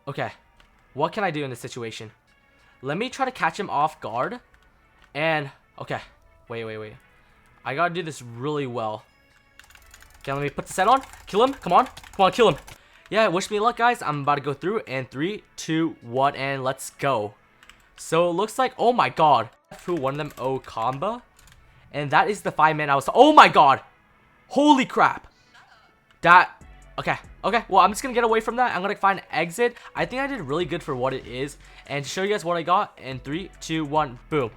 Okay, what can I do in this situation? Let me try to catch him off guard. And, okay, wait. I gotta do this really well. Okay, let me put the set on. Kill him. Come on, kill him. Yeah, wish me luck, guys. I'm about to go through. And 3, 2, 1, and let's go. So it looks like, oh my god, who won them? Oh, combo. And that is the 5-man I was. Oh my god. Holy crap. Okay, well, I'm just gonna get away from that. I'm gonna find an exit. I think I did really good for what it is. And to show you guys what I got in 3, 2, 1, boom.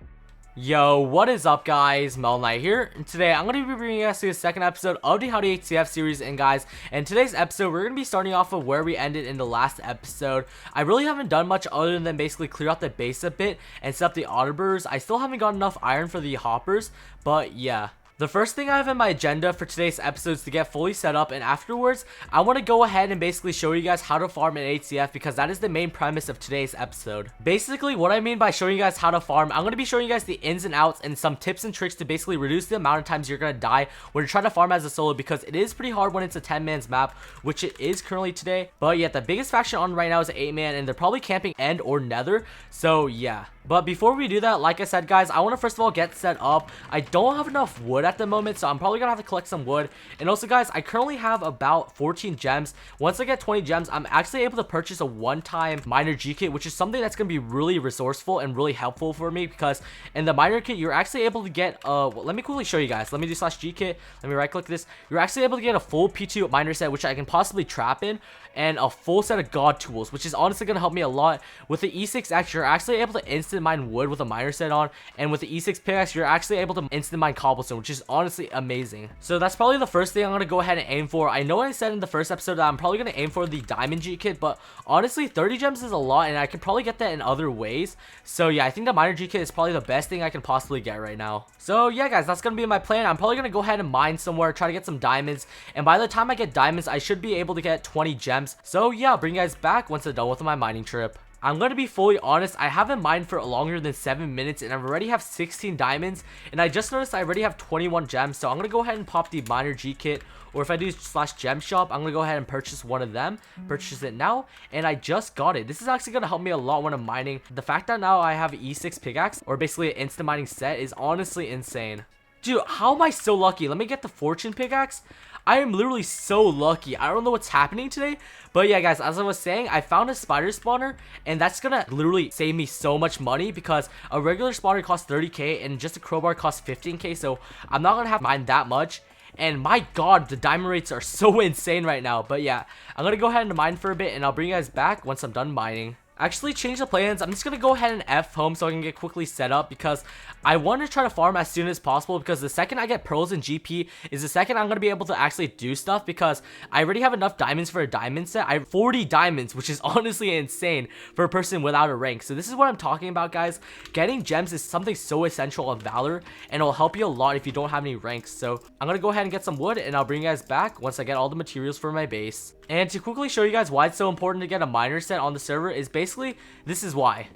Yo, what is up, guys? Melonite here, and today I'm going to be bringing us to the second episode of the How to HCF series. And guys, in today's episode, we're going to be starting off of where we ended in the last episode. I really haven't done much other than basically clear out the base a bit and set up the auditors. I still haven't got enough iron for the hoppers, but yeah. The first thing I have in my agenda for today's episode is to get fully set up, and afterwards, I want to go ahead and basically show you guys how to farm in HCF because that is the main premise of today's episode. Basically, what I mean by showing you guys how to farm, I'm going to be showing you guys the ins and outs and some tips and tricks to basically reduce the amount of times you're going to die when you're trying to farm as a solo, because it is pretty hard when it's a 10-man's map, which it is currently today. But yeah, the biggest faction on right now is 8-man, and they're probably camping End or Nether, so yeah. But before we do that, like I said, guys, I want to first of all get set up. I don't have enough wood at the moment, so I'm probably going to have to collect some wood. And also, guys, I currently have about 14 gems. Once I get 20 gems, I'm actually able to purchase a one-time miner G kit, which is something that's going to be really resourceful and really helpful for me, because in the miner kit, you're actually able to get, well, let me quickly show you guys. Let me do /G kit. Let me right-click this. You're actually able to get a full P2 miner set, which I can possibly trap in, and a full set of god tools, which is honestly going to help me a lot. With the E6X, you're actually able to instant mine wood with a miner set on, and with the E6 pickaxe, you're actually able to instant mine cobblestone, which is honestly amazing. So that's probably the first thing I'm going to go ahead and aim for. I know I said in the first episode that I'm probably going to aim for the diamond G kit, but honestly, 30 gems is a lot, and I can probably get that in other ways. So yeah, I think the miner G kit is probably the best thing I can possibly get right now. So yeah, guys, that's going to be my plan. I'm probably going to go ahead and mine somewhere, try to get some diamonds, and by the time I get diamonds, I should be able to get 20 gems. So yeah, I'll bring you guys back once I'm done with my mining trip. I'm going to be fully honest, I haven't mined for longer than 7 minutes, and I already have 16 diamonds, and I just noticed I already have 21 gems, so I'm going to go ahead and pop the miner G kit, or if I do /gem shop, I'm going to go ahead and purchase one of them, purchase it now, and I just got it. This is actually going to help me a lot when I'm mining. The fact that now I have an E6 pickaxe, or basically an instant mining set, is honestly insane. Dude, how am I so lucky? Let me get the fortune pickaxe. I am literally so lucky. I don't know what's happening today. But yeah, guys, as I was saying, I found a spider spawner, and that's gonna literally save me so much money, because a regular spawner costs 30k and just a crowbar costs 15k, so I'm not gonna have to mine that much. And my god, the diamond rates are so insane right now. But yeah, I'm gonna go ahead and mine for a bit, and I'll bring you guys back once I'm done mining. Actually, change the plans. I'm just gonna go ahead and F home so I can get quickly set up, because I want to try to farm as soon as possible, because the second I get pearls and GP is the second I'm gonna be able to actually do stuff, because I already have enough diamonds for a diamond set. I have 40 diamonds, which is honestly insane for a person without a rank. So this is what I'm talking about, guys. Getting gems is something so essential of Valor, and it'll help you a lot if you don't have any ranks. So I'm gonna go ahead and get some wood, and I'll bring you guys back once I get all the materials for my base. And to quickly show you guys why it's so important to get a miner set on the server is basically, this is why.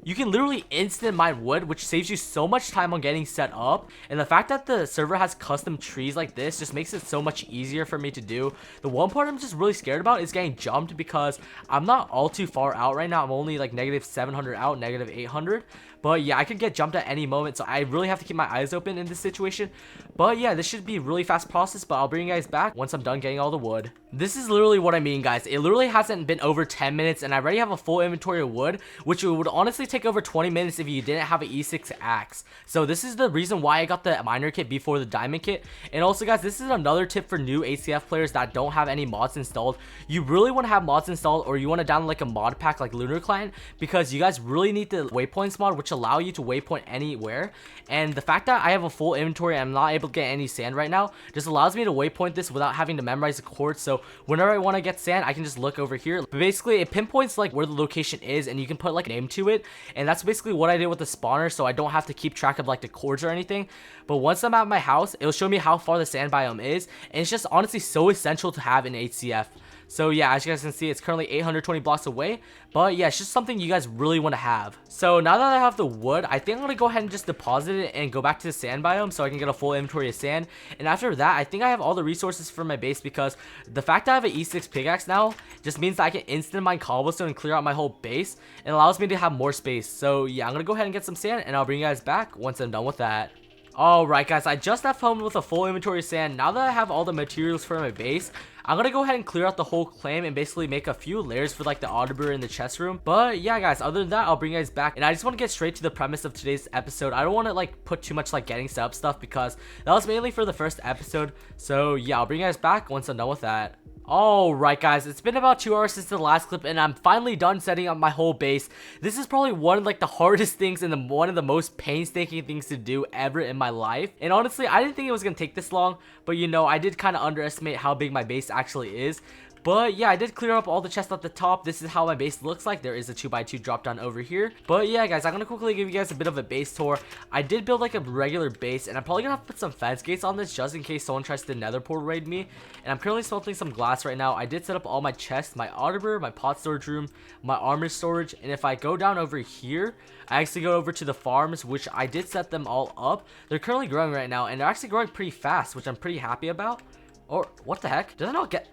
You can literally instant mine wood, which saves you so much time on getting set up. And the fact that the server has custom trees like this just makes it so much easier for me to do. The one part I'm just really scared about is getting jumped, because I'm not all too far out right now. I'm only like -700 out, -800. But yeah, I could get jumped at any moment, so I really have to keep my eyes open in this situation. But yeah, this should be a really fast process, but I'll bring you guys back once I'm done getting all the wood. This is literally what I mean, guys. It literally hasn't been over 10 minutes, and I already have a full inventory of wood, which would honestly take over 20 minutes if you didn't have an E6 axe. So this is the reason why I got the miner kit before the diamond kit. And also, guys, this is another tip for new HCF players that don't have any mods installed. You really want to have mods installed, or you want to download like a mod pack like Lunar Client, because you guys really need the waypoints mod, which allow you to waypoint anywhere. And the fact that I have a full inventory and I'm not able to get any sand right now just allows me to waypoint this without having to memorize the coords. So whenever I want to get sand, I can just look over here. But basically, it pinpoints like where the location is, and you can put like a name to it. And that's basically what I did with the spawner, so I don't have to keep track of like the coords or anything. But once I'm at my house, it'll show me how far the sand biome is, and it's just honestly so essential to have in HCF. So yeah, as you guys can see, it's currently 820 blocks away. But yeah, it's just something you guys really want to have. So now that I have the wood, I think I'm going to go ahead and just deposit it and go back to the sand biome so I can get a full inventory of sand. And after that, I think I have all the resources for my base, because the fact that I have an E6 pickaxe now just means that I can instant mine cobblestone and clear out my whole base. It allows me to have more space. So yeah, I'm going to go ahead and get some sand, and I'll bring you guys back once I'm done with that. Alright guys, I just left home with a full inventory of sand. Now that I have all the materials for my base, I'm gonna go ahead and clear out the whole claim and basically make a few layers for like the auditor in the chest room. But yeah guys, other than that, I'll bring you guys back, and I just want to get straight to the premise of today's episode. I don't want to like put too much like getting set up stuff, because that was mainly for the first episode. So yeah, I'll bring you guys back once I'm done with that. Alright guys, it's been about 2 hours since the last clip, and I'm finally done setting up my whole base. This is probably one of like the hardest things and one of the most painstaking things to do ever in my life. And honestly, I didn't think it was gonna take this long, but you know, I did kind of underestimate how big my base actually is. But yeah, I did clear up all the chests at the top. This is how my base looks like. There is a 2x2 drop down over here. But yeah guys, I'm gonna quickly give you guys a bit of a base tour. I did build like a regular base, and I'm probably gonna have to put some fence gates on this just in case someone tries to nether portal raid me. And I'm currently smelting some glass right now. I did set up all my chests, my auditor, my pot storage room, my armor storage. And if I go down over here, I actually go over to the farms, which I did set them all up. They're currently growing right now, and they're actually growing pretty fast, which I'm pretty happy about. Or what the heck? Did I not get...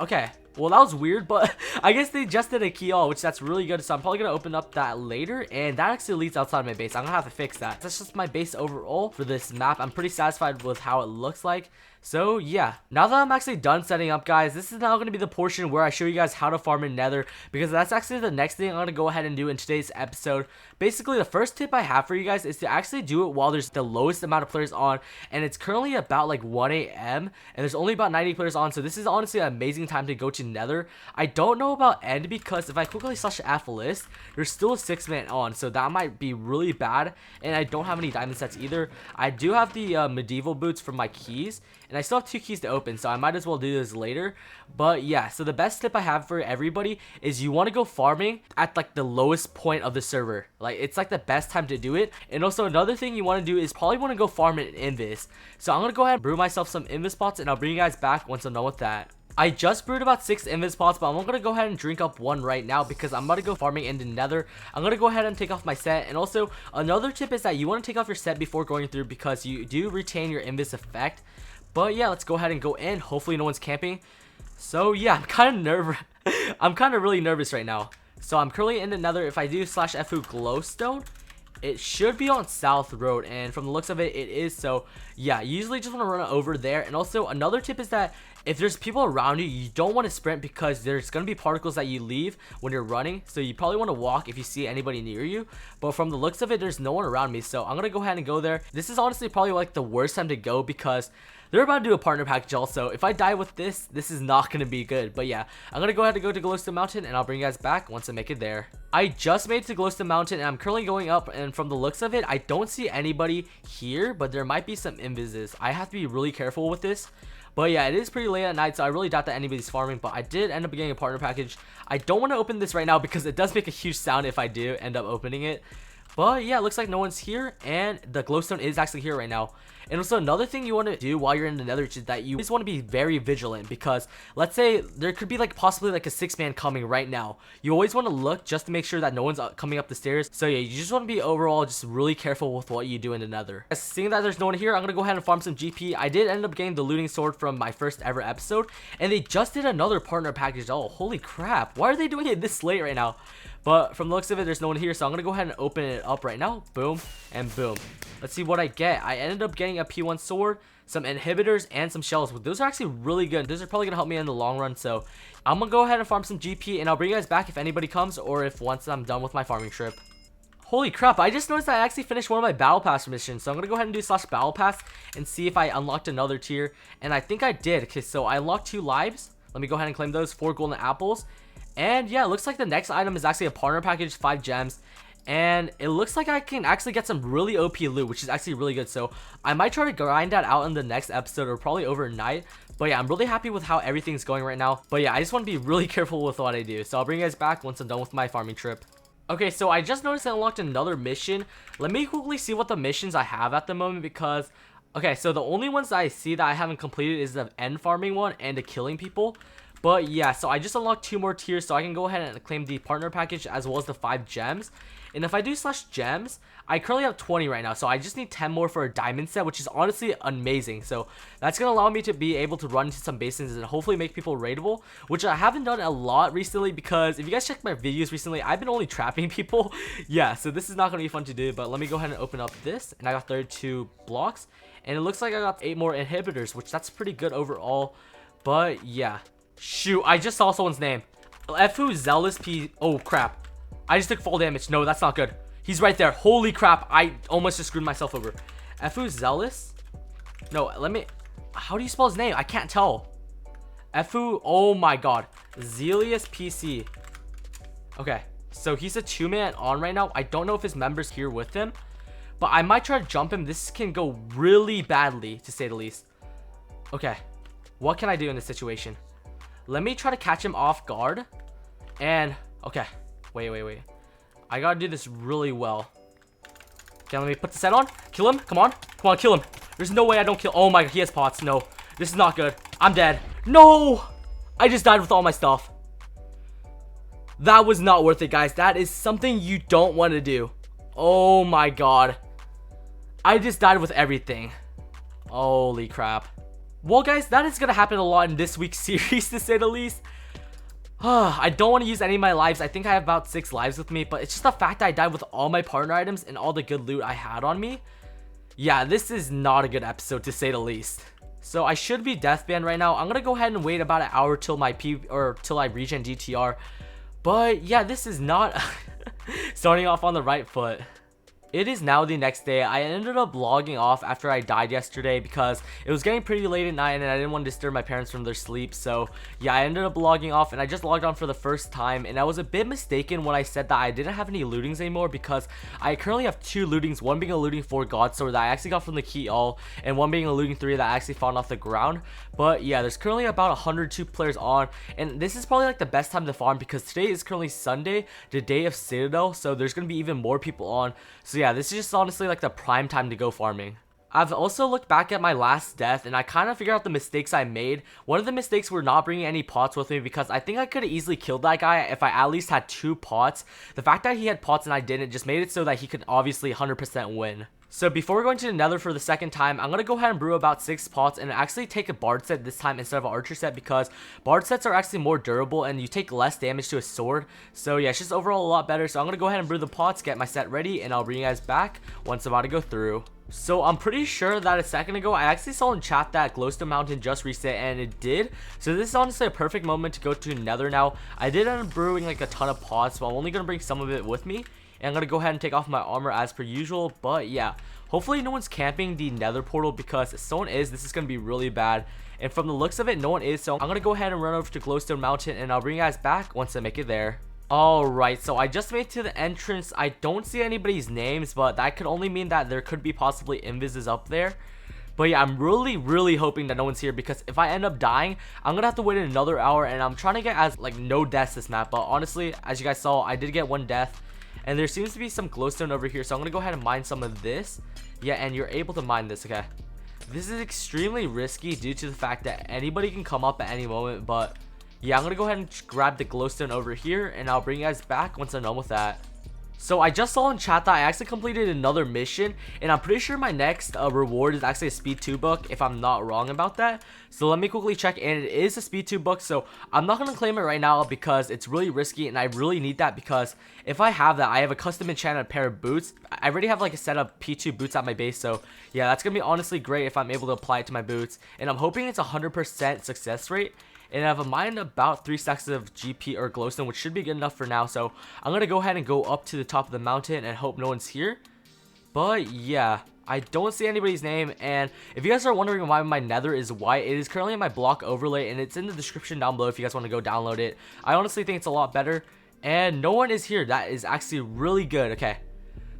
Okay, well that was weird, but I guess they just did a key all, which that's really good. So I'm probably gonna open up that later, and that actually leads outside my base. I'm gonna have to fix that. That's just my base overall for this map. I'm pretty satisfied with how it looks like. So yeah, now that I'm actually done setting up guys, this is now going to be the portion where I show you guys how to farm in Nether, because that's actually the next thing I'm going to go ahead and do in today's episode. Basically, the first tip I have for you guys is to actually do it while there's the lowest amount of players on, and it's currently about like 1 a.m. and there's only about 90 players on, so this is honestly an amazing time to go to Nether. I don't know about end, because if I quickly slash F list, there's still a 6-man on, so that might be really bad. And I don't have any diamond sets either. I do have the medieval boots for my keys, and I still have 2 keys to open, so I might as well do this later. But yeah, so the best tip I have for everybody is you want to go farming at like the lowest point of the server. Like it's like the best time to do it. And also another thing you want to do is probably want to go farm in Invis. So I'm gonna go ahead and brew myself some Invis pots, and I'll bring you guys back once I'm done with that. I just brewed about 6 Invis pots, but I'm gonna go ahead and drink up one right now because I'm about to go farming into Nether. I'm gonna go ahead and take off my set. And also another tip is that you want to take off your set before going through, because you do retain your Invis effect. But yeah, let's go ahead and go in. Hopefully no one's camping. So yeah, I'm kind of really nervous right now. So I'm currently in the Nether. If I do slash FU glowstone, it should be on South Road, and from the looks of it, it is. So yeah, you usually just want to run it over there. And also another tip is that if there's people around you, you don't want to sprint, because there's going to be particles that you leave when you're running. So you probably want to walk if you see anybody near you. But from the looks of it, there's no one around me. So I'm going to go ahead and go there. This is honestly probably like the worst time to go, because they're about to do a partner package also. If I die with this is not going to be good. But yeah, I'm going to go ahead and go to Glowstone Mountain, and I'll bring you guys back once I make it there. I just made it to Glowstone Mountain, and I'm currently going up, and from the looks of it, I don't see anybody here, but there might be some invises. I have to be really careful with this. But yeah, it is pretty late at night, so I really doubt that anybody's farming. But I did end up getting a partner package. I don't want to open this right now because it does make a huge sound if I do end up opening it. But yeah, it looks like no one's here, and the glowstone is actually here right now. And also another thing you want to do while you're in the Nether is that you just want to be very vigilant, because let's say there could be like possibly like a 6-man coming right now. You always want to look just to make sure that no one's coming up the stairs. So yeah, you just want to be overall just really careful with what you do in the Nether. Seeing that there's no one here, I'm gonna go ahead and farm some GP. I did end up getting the looting sword from my first ever episode, and they just did another partner package. Oh, holy crap, why are they doing it this late right now? But from the looks of it, there's no one here, so I'm gonna go ahead and open it up right now. Boom and boom. Let's see what I get. I ended up getting a P1 sword, some inhibitors, and some shells. Those are actually really good. Those are probably gonna help me in the long run. So I'm gonna go ahead and farm some GP, and I'll bring you guys back if anybody comes, or if once I'm done with my farming trip. Holy crap, I just noticed I actually finished one of my battle pass missions. So I'm gonna go ahead and do slash battle pass and see if I unlocked another tier. And I think I did. Okay, so I unlocked 2 lives. Let me go ahead and claim those, 4 golden apples. And yeah, it looks like the next item is actually a partner package, 5 gems. And it looks like I can actually get some really OP loot, which is actually really good. So I might try to grind that out in the next episode, or probably overnight. But yeah, I'm really happy with how everything's going right now. But yeah, I just want to be really careful with what I do. So I'll bring you guys back once I'm done with my farming trip. Okay, so I just noticed I unlocked another mission. Let me quickly see what the missions I have at the moment, because okay, so the only ones that I see that I haven't completed is the end farming one and the killing people. But yeah, so I just unlocked 2 more tiers, so I can go ahead and claim the partner package as well as the 5 gems. And if I do /gems, I currently have 20 right now, so I just need 10 more for a diamond set, which is honestly amazing. So that's going to allow me to be able to run into some basins and hopefully make people raidable, which I haven't done a lot recently because if you guys check my videos recently, I've been only trapping people. Yeah, so this is not going to be fun to do, but let me go ahead and open up this, and I got 32 blocks, and it looks like I got 8 more inhibitors, which that's pretty good overall. But yeah, shoot, I just saw someone's name. Fu Zealous P. Oh crap, I just took full damage. No, that's not good. He's right there. Holy crap, I almost just screwed myself over. Fu Zealous? No, let me... How do you spell his name? I can't tell. Fu... Oh my god. Zealous PC. Okay, so he's a 2-man on right now. I don't know if his member's here with him, but I might try to jump him. This can go really badly, to say the least. Okay, what can I do in this situation? Let me try to catch him off guard. And... Okay, wait. I gotta do this really well. Okay, let me put the set on. Kill him. Come on, kill him. There's no way I don't kill. Oh my god, he has pots. No, this is not good. I'm dead. No, I just died with all my stuff. That was not worth it, guys. That is something you don't want to do. Oh my god, I just died with everything. Holy crap. Well guys, that is gonna happen a lot in this week's series, to say the least. I don't want to use any of my lives. I think I have about 6 lives with me, but it's just the fact that I died with all my partner items and all the good loot I had on me. Yeah, this is not a good episode, to say the least. So I should be death banned right now. I'm gonna go ahead and wait about an hour till my till I regen DTR. But yeah, this is not starting off on the right foot. It is now the next day. I ended up logging off after I died yesterday because it was getting pretty late at night and I didn't want to disturb my parents from their sleep. So yeah, I ended up logging off and I just logged on for the first time, and I was a bit mistaken when I said that I didn't have any lootings anymore because I currently have 2 lootings, one being a looting 4 god sword that I actually got from the key all, and one being a looting 3 that I actually found off the ground. But yeah, there's currently about 102 players on, and this is probably like the best time to farm because today is currently Sunday, the day of Citadel, so there's gonna be even more people on. So yeah, this is just honestly like the prime time to go farming. I've also looked back at my last death and I kind of figured out the mistakes I made. One of the mistakes were not bringing any pots with me because I think I could have easily killed that guy if I at least had 2 pots. The fact that he had pots and I didn't just made it so that he could obviously 100% win. So before going to the Nether for the second time, I'm going to go ahead and brew about 6 pots and actually take a bard set this time instead of an archer set because bard sets are actually more durable and you take less damage to a sword. So yeah, it's just overall a lot better. So I'm going to go ahead and brew the pots, get my set ready, and I'll bring you guys back once I'm about to go through. So I'm pretty sure that a second ago I actually saw in chat that Glowstone Mountain just reset, and it did. So this is honestly a perfect moment to go to Nether now. I did end up brewing like a ton of pots, so I'm only going to bring some of it with me. And I'm going to go ahead and take off my armor as per usual. But yeah, hopefully no one's camping the Nether portal because if someone is, this is going to be really bad. And from the looks of it, no one is. So I'm going to go ahead and run over to Glowstone Mountain and I'll bring you guys back once I make it there. Alright, so I just made it to the entrance. I don't see anybody's names, but that could only mean that there could be possibly invises up there. But yeah, I'm really hoping that no one's here because if I end up dying, I'm gonna have to wait another hour, and I'm trying to get as like no deaths this map. But honestly, as you guys saw, I did get 1 death, and there seems to be some glowstone over here, so I'm gonna go ahead and mine some of this. Yeah, and you're able to mine this. Okay, this is extremely risky due to the fact that anybody can come up at any moment, but yeah, I'm gonna go ahead and grab the glowstone over here, and I'll bring you guys back once I'm done with that. So I just saw in chat that I actually completed another mission, and I'm pretty sure my next reward is actually a speed 2 book, if I'm not wrong about that. So let me quickly check, and it is a speed 2 book, so I'm not going to claim it right now because it's really risky, and I really need that because if I have that, I have a custom enchanted pair of boots. I already have like a set of P2 boots at my base, so yeah, that's going to be honestly great if I'm able to apply it to my boots, and I'm hoping it's 100% success rate. And I have a mine about 3 stacks of GP or glowstone, which should be good enough for now. So I'm going to go ahead and go up to the top of the mountain and hope no one's here. But yeah, I don't see anybody's name. And if you guys are wondering why my nether is white, it is currently in my block overlay, and it's in the description down below if you guys want to go download it. I honestly think it's a lot better. And no one is here. That is actually really good. Okay,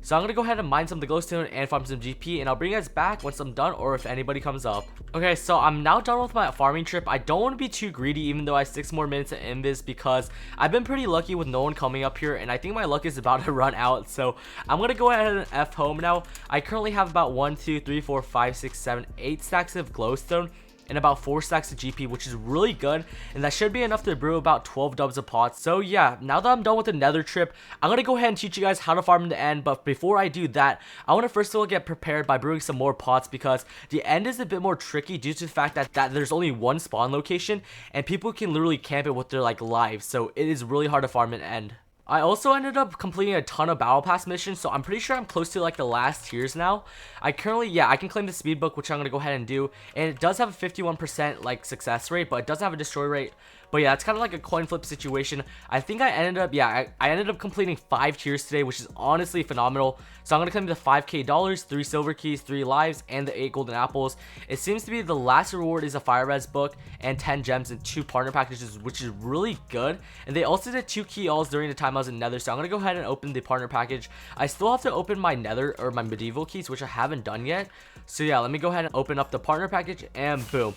so I'm going to go ahead and mine some of the glowstone and farm some GP, and I'll bring you guys back once I'm done or if anybody comes up. Okay, so I'm now done with my farming trip. I don't want to be too greedy even though I have 6 more minutes of invis because I've been pretty lucky with no one coming up here, and I think my luck is about to run out. So I'm going to go ahead and F home now. I currently have about 1, 2, 3, 4, 5, 6, 7, 8 stacks of glowstone. and about 4 stacks of GP, which is really good, and that should be enough to brew about 12 dubs of pots. So yeah, now that I'm done with the nether trip, I'm gonna go ahead and teach you guys how to farm in the end. But before I do that, I want to first of all get prepared by brewing some more pots, because the end is a bit more tricky due to the fact that there's only one spawn location and people can literally camp it with their like lives, so it is really hard to farm in end. I also ended up completing a ton of battle pass missions, so I'm pretty sure I'm close to like the last tiers now. I currently, I can claim the speed book, which I'm gonna go ahead and do, and it does have a 51% like success rate, but it doesn't have a destroy rate. But yeah, it's kind of like a coin flip situation. I think I ended up, I ended up completing 5 tiers today, which is honestly phenomenal. So I'm gonna claim the $5k, 3 silver keys, 3 lives, and the 8 golden apples. It seems to be the last reward is a fire res book and 10 gems and 2 partner packages, which is really good. And they also did 2 key alls during the time I was in nether, so I'm gonna go ahead and open the partner package. I still have to open my nether or my medieval keys, which I haven't done yet. So yeah, let me go ahead and open up the partner package, and boom.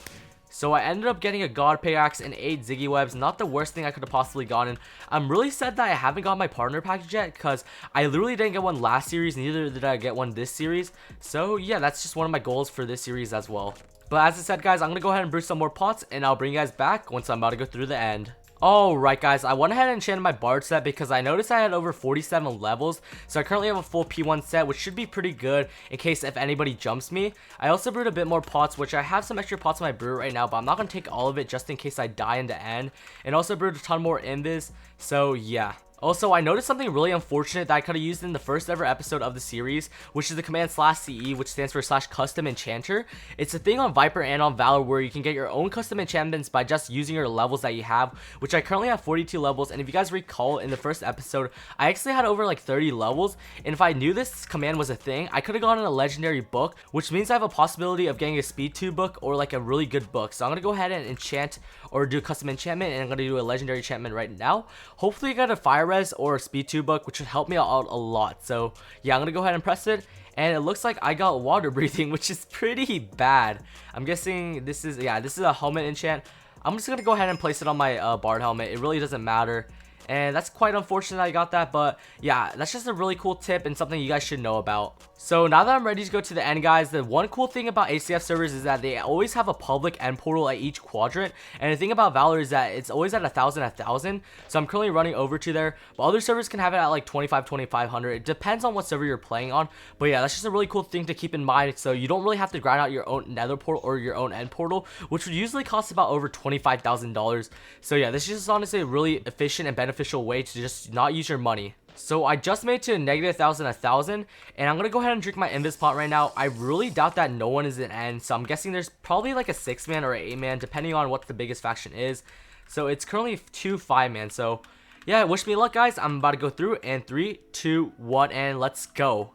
So I ended up getting a god pickaxe and 8 ziggy webs. Not the worst thing I could have possibly gotten. I'm really sad that I haven't got my partner package yet, because I literally didn't get one last series, neither did I get one this series. So yeah, that's just one of my goals for this series as well. But as I said, guys, I'm gonna go ahead and brew some more pots, and I'll bring you guys back once I'm about to go through the end. Alright guys, I went ahead and enchanted my bard set because I noticed I had over 47 levels, so I currently have a full P1 set, which should be pretty good in case if anybody jumps me. I also brewed a bit more pots, which I have some extra pots in my brew right now, but I'm not going to take all of it just in case I die in the end, and also brewed a ton more invis, so yeah. Also, I noticed something really unfortunate that I could have used in the first ever episode of the series, which is the command /CE, which stands for /custom enchanter. It's a thing on Viper and on Valor where you can get your own custom enchantments by just using your levels that you have, which I currently have 42 levels. And if you guys recall, in the first episode, I actually had over like 30 levels. And if I knew this command was a thing, I could have gotten a legendary book, which means I have a possibility of getting a speed 2 book or like a really good book. So I'm going to go ahead and enchant or do a custom enchantment, and I'm going to do a legendary enchantment right now. Hopefully I got a fire res or a speed 2 book, which would help me out a lot. So yeah, I'm gonna go ahead and press it, and it looks like I got water breathing, which is pretty bad. I'm guessing this is, yeah, this is a helmet enchant. I'm just gonna go ahead and place it on my bard helmet. It really doesn't matter, and that's quite unfortunate I got that, but yeah, that's just a really cool tip and something you guys should know about. So now that I'm ready to go to the end, guys, the one cool thing about HCF servers is that they always have a public end portal at each quadrant, and the thing about Valor is that it's always at 1,000, so I'm currently running over to there, but other servers can have it at like 2,500. It depends on what server you're playing on, but yeah, that's just a really cool thing to keep in mind, so you don't really have to grind out your own nether portal or your own end portal, which would usually cost about over $25,000. So yeah, this is just honestly a really efficient and beneficial way to just not use your money. So I just made it to a negative 1,000, and I'm gonna go ahead and drink my invis pot right now. I really doubt that no one is in end, so I'm guessing there's probably like a 6-man or an 8-man, depending on what the biggest faction is. So it's currently 2 5-man. So yeah, wish me luck, guys. I'm about to go through in 3, 2, 1, and let's go.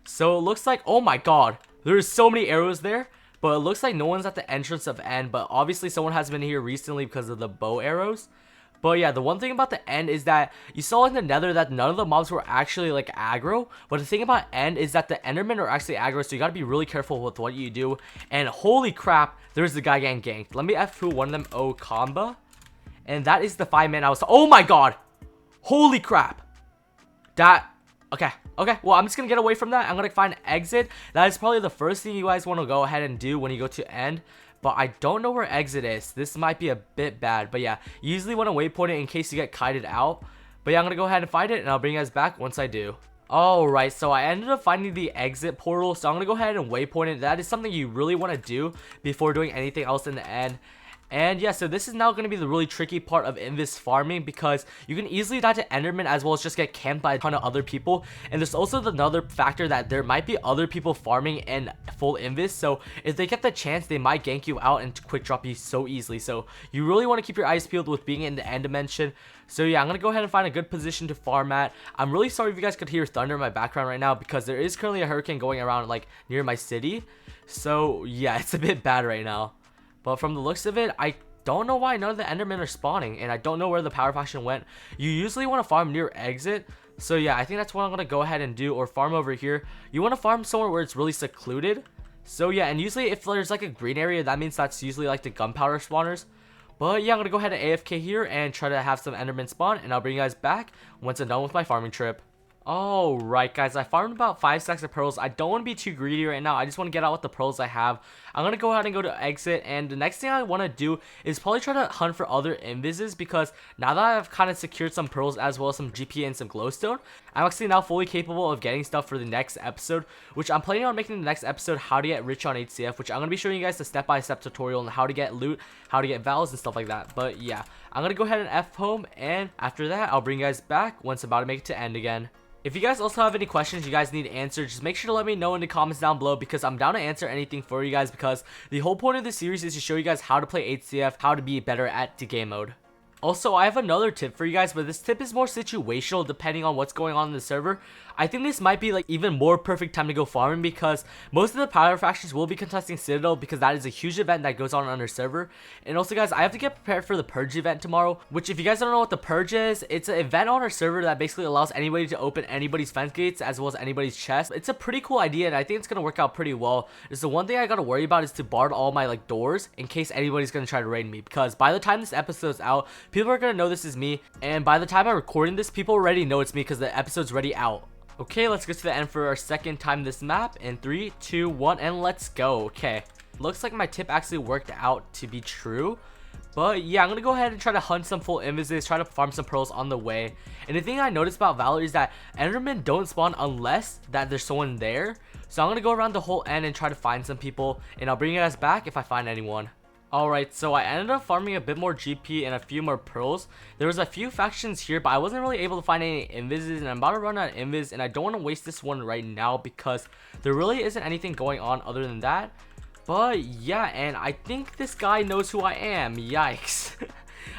So it looks like, oh my god, there's so many arrows there, but it looks like no one's at the entrance of end, but obviously someone has been here recently because of the bow arrows. But yeah, the one thing about the end is that you saw in the nether that none of the mobs were actually like aggro. But the thing about end is that the endermen are actually aggro, so you gotta be really careful with what you do. And holy crap, there's the guy getting ganked. Let me F2 one of them, Okamba. And that is the 5-man I was, oh my god. Holy crap. That, okay, well, I'm just gonna get away from that. I'm gonna find exit. That is probably the first thing you guys want to go ahead and do when you go to end. But I don't know where exit is. This might be a bit bad. But yeah, you usually want to waypoint it in case you get kited out. But yeah, I'm going to go ahead and find it, and I'll bring you guys back once I do. Alright, so I ended up finding the exit portal. So I'm going to go ahead and waypoint it. That is something you really want to do before doing anything else in the end. And yeah, so this is now going to be the really tricky part of invis farming, because you can easily die to enderman as well as just get camped by a ton of other people. And there's also another factor that there might be other people farming in full invis, so if they get the chance, they might gank you out and quick drop you so easily. So you really want to keep your eyes peeled with being in the end dimension. So yeah, I'm going to go ahead and find a good position to farm at. I'm really sorry if you guys could hear thunder in my background right now, because there is currently a hurricane going around like near my city. So yeah, it's a bit bad right now. But from the looks of it, I don't know why none of the endermen are spawning, and I don't know where the power faction went. You usually want to farm near exit. So yeah, I think that's what I'm going to go ahead and do, or farm over here. You want to farm somewhere where it's really secluded. So yeah, and usually if there's like a green area, that means that's usually like the gunpowder spawners. But yeah, I'm going to go ahead and AFK here and try to have some endermen spawn, and I'll bring you guys back once I'm done with my farming trip. Alright guys, I farmed about 5 stacks of pearls. I don't want to be too greedy right now. I just want to get out with the pearls I have. I'm going to go ahead and go to exit, and the next thing I want to do is probably try to hunt for other invises, because now that I've kind of secured some pearls as well as some GP and some glowstone, I'm actually now fully capable of getting stuff for the next episode, which I'm planning on making the next episode how to get rich on HCF, which I'm going to be showing you guys the step-by-step tutorial on how to get loot, how to get vals and stuff like that. But yeah, I'm going to go ahead and F home, and after that I'll bring you guys back once I'm about to make it to end again. If you guys also have any questions you guys need answered, just make sure to let me know in the comments down below, because I'm down to answer anything for you guys, because the whole point of this series is to show you guys how to play HCF, how to be better at the game mode. Also, I have another tip for you guys, but this tip is more situational depending on what's going on in the server. I think this might be like even more perfect time to go farming, because most of the power factions will be contesting Citadel, because that is a huge event that goes on their server. And also guys, I have to get prepared for the Purge event tomorrow, which if you guys don't know what the Purge is, it's an event on our server that basically allows anybody to open anybody's fence gates as well as anybody's chest. It's a pretty cool idea, and I think it's going to work out pretty well. Just the one thing I got to worry about is to bar all my like doors in case anybody's going to try to raid me, because by the time this episode's out, people are going to know this is me, and by the time I'm recording this, people already know it's me because the episode's already out. Okay, let's get to the end for our second time this map in 3, 2, 1, and let's go. Okay, looks like my tip actually worked out to be true. But yeah, I'm going to go ahead and try to hunt some full invises, try to farm some pearls on the way. And the thing I noticed about Valor is that Endermen don't spawn unless that there's someone there. So I'm going to go around the whole end and try to find some people, and I'll bring you guys back if I find anyone. Alright, so I ended up farming a bit more GP and a few more pearls. There was a few factions here, but I wasn't really able to find any invises, and I'm about to run out of invis, and I don't want to waste this one right now because there really isn't anything going on other than that. But yeah, and I think this guy knows who I am. Yikes.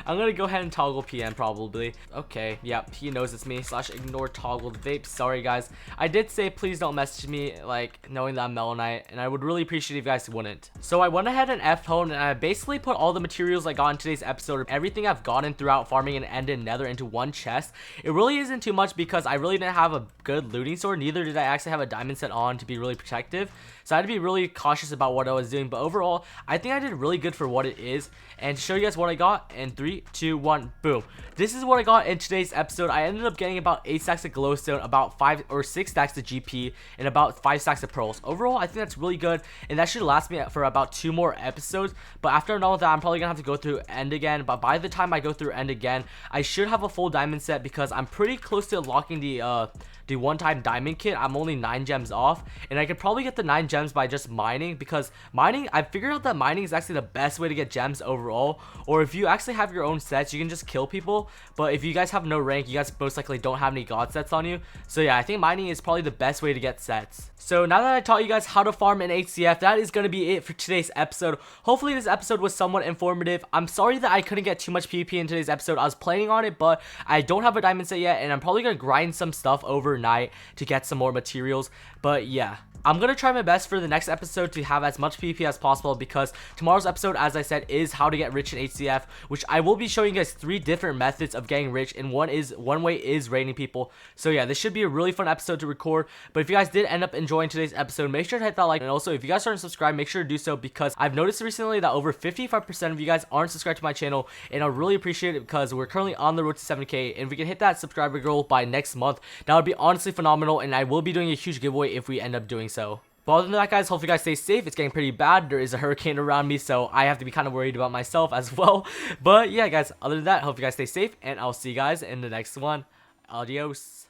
I'm gonna go ahead and toggle PM probably. Okay, yeah, he knows it's me. / ignore toggled vape. Sorry guys, I did say please don't message me like knowing that I'm Melonite, and I would really appreciate if you guys wouldn't. So I went ahead and F home, and I basically put all the materials I got in today's episode, everything I've gotten throughout farming and end in Nether, into one chest. It really isn't too much because I really didn't have a good looting sword, neither did I actually have a diamond set on to be really protective. So I had to be really cautious about what I was doing, but overall, I think I did really good for what it is. And to show you guys what I got in 3, 2, 1, boom. This is what I got in today's episode. I ended up getting about 8 stacks of glowstone, about 5 or 6 stacks of GP, and about 5 stacks of pearls. Overall, I think that's really good, and that should last me for about 2 more episodes. But after I'm done with that, I'm probably gonna have to go through end again. But by the time I go through end again, I should have a full diamond set, because I'm pretty close to unlocking the one-time diamond kit. I'm only 9 gems off, and I could probably get the 9 gems by just mining, because mining, I figured out that mining is actually the best way to get gems overall. Or if you actually have your own sets, you can just kill people. But if you guys have no rank, you guys most likely don't have any god sets on you. So yeah, I think mining is probably the best way to get sets. So now that I taught you guys how to farm in HCF, that is going to be it for today's episode. Hopefully this episode was somewhat informative. I'm sorry that I couldn't get too much PvP in today's episode. I was planning on it, but I don't have a diamond set yet, and I'm probably going to grind some stuff overnight to get some more materials. But yeah, I'm going to try my best for the next episode to have as much PvP as possible, because tomorrow's episode, as I said, is how to get rich in HCF, which I will be showing you guys 3 different methods of getting rich, and one way is raiding people. So yeah, this should be a really fun episode to record. But if you guys did end up enjoying today's episode, make sure to hit that like, and also if you guys aren't subscribed, make sure to do so, because I've noticed recently that over 55% of you guys aren't subscribed to my channel, and I really appreciate it, because we're currently on the road to 7K, and if we can hit that subscriber goal by next month, that would be honestly phenomenal, and I will be doing a huge giveaway if we end up doing so. But other than that, guys, hopefully you guys stay safe. It's getting pretty bad. There is a hurricane around me, so I have to be kind of worried about myself as well. But yeah, guys, other than that, hope you guys stay safe, and I'll see you guys in the next one. Adios.